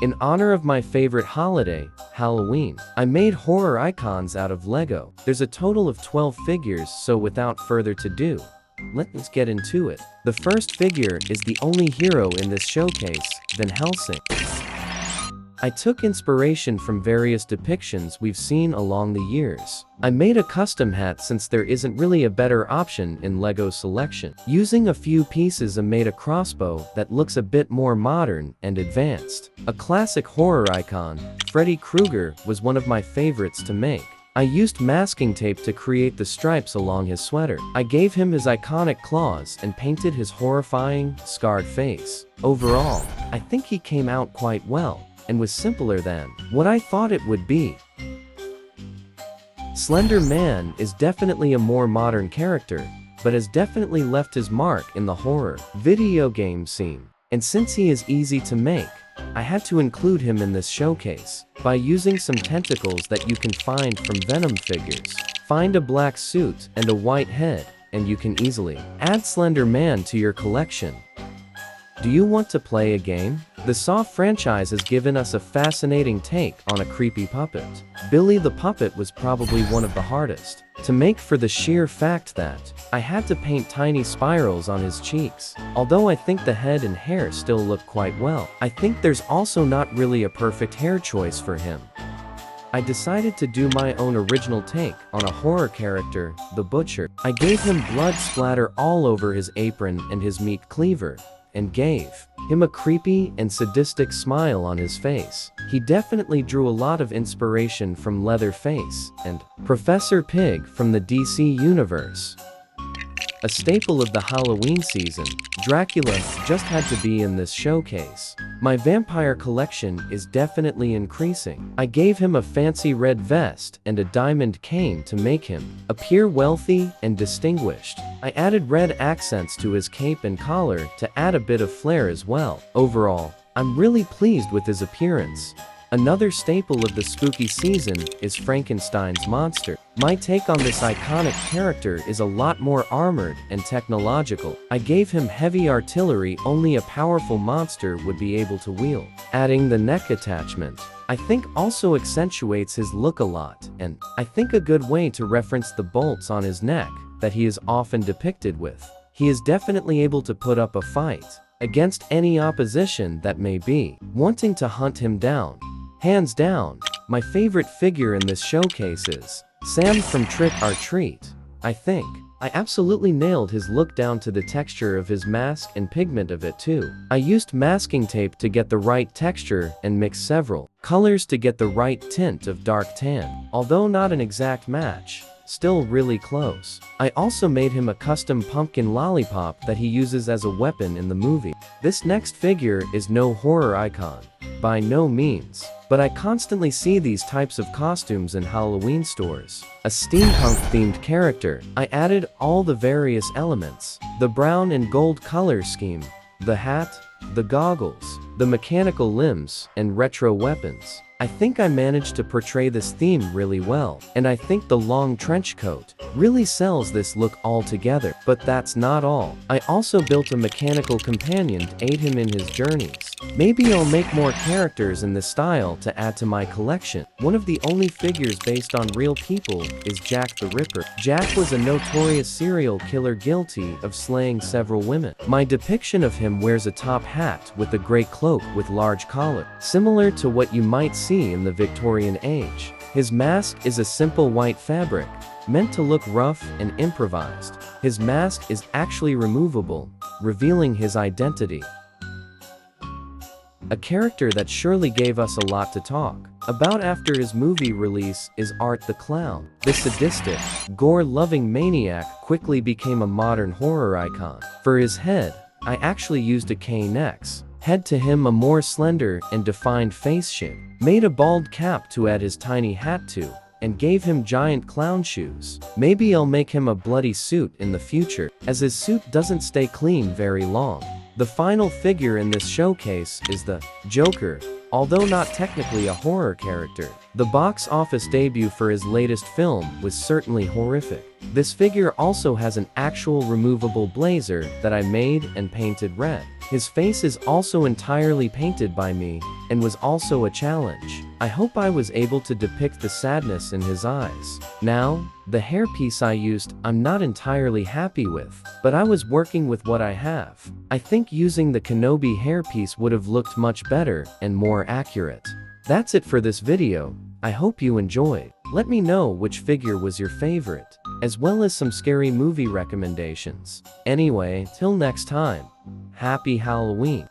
In honor of my favorite holiday, Halloween, I made horror icons out of Lego. There's a total of 12 figures, so without further ado, let's get into it. The first figure is the only hero in this showcase, Van Helsing. I took inspiration from various depictions we've seen along the years. I made a custom hat since there isn't really a better option in Lego selection. Using a few pieces I made a crossbow that looks a bit more modern and advanced. A classic horror icon, Freddy Krueger, was one of my favorites to make. I used masking tape to create the stripes along his sweater. I gave him his iconic claws and painted his horrifying, scarred face. Overall, I think he came out quite well, and was simpler than what I thought it would be. Slender Man is definitely a more modern character, but has definitely left his mark in the horror video game scene. And since he is easy to make, I had to include him in this showcase. By using some tentacles that you can find from Venom figures, find a black suit and a white head, and you can easily add Slender Man to your collection. Do you want to play a game? The Saw franchise has given us a fascinating take on a creepy puppet. Billy the Puppet was probably one of the hardest to make for the sheer fact that I had to paint tiny spirals on his cheeks. Although I think the head and hair still look quite well, I think there's also not really a perfect hair choice for him. I decided to do my own original take on a horror character, the Butcher. I gave him blood splatter all over his apron and his meat cleaver, and gave him a creepy and sadistic smile on his face. He definitely drew a lot of inspiration from Leatherface and Professor Pig from the DC universe. A staple of the Halloween season, Dracula just had to be in this showcase. My vampire collection is definitely increasing. I gave him a fancy red vest and a diamond cane to make him appear wealthy and distinguished. I added red accents to his cape and collar to add a bit of flair as well. Overall, I'm really pleased with his appearance. Another staple of the spooky season is Frankenstein's monster. My take on this iconic character is a lot more armored and technological. I gave him heavy artillery only a powerful monster would be able to wield. Adding the neck attachment, I think also accentuates his look a lot, and I think a good way to reference the bolts on his neck that he is often depicted with. He is definitely able to put up a fight against any opposition that may be wanting to hunt him down. Hands down, my favorite figure in this showcase is Sam from Trick or Treat. I think I absolutely nailed his look down to the texture of his mask and pigment of it too. I used masking tape to get the right texture and mix several colors to get the right tint of dark tan. Although not an exact match, still really close. I also made him a custom pumpkin lollipop that he uses as a weapon in the movie. This next figure is no horror icon, by no means, but I constantly see these types of costumes in Halloween stores. A steampunk themed character. I added all the various elements, the brown and gold color scheme, the hat, the goggles, the mechanical limbs, and retro weapons. I think I managed to portray this theme really well, and I think the long trench coat really sells this look altogether. But that's not all. I also built a mechanical companion to aid him in his journeys. Maybe I'll make more characters in this style to add to my collection. One of the only figures based on real people is Jack the Ripper. Jack was a notorious serial killer guilty of slaying several women. My depiction of him wears a top hat with a gray cloak with large collar, similar to what you might see in the Victorian age. His mask is a simple white fabric, meant to look rough and improvised. His mask is actually removable, revealing his identity. A character that surely gave us a lot to talk about after his movie release is Art the Clown. The sadistic, gore-loving maniac quickly became a modern horror icon. For his head, I actually used a K-Nex head to him a more slender and defined face shape. Made a bald cap to add his tiny hat to, and gave him giant clown shoes. Maybe I'll make him a bloody suit in the future, as his suit doesn't stay clean very long. The final figure in this showcase is the Joker, although not technically a horror character. The box office debut for his latest film was certainly horrific. This figure also has an actual removable blazer that I made and painted red. His face is also entirely painted by me, and was also a challenge. I hope I was able to depict the sadness in his eyes. Now, the hairpiece I used, I'm not entirely happy with, but I was working with what I have. I think using the Kenobi hairpiece would have looked much better and more accurate. That's it for this video. I hope you enjoyed. Let me know which figure was your favorite, as well as some scary movie recommendations. Anyway, till next time, happy Halloween.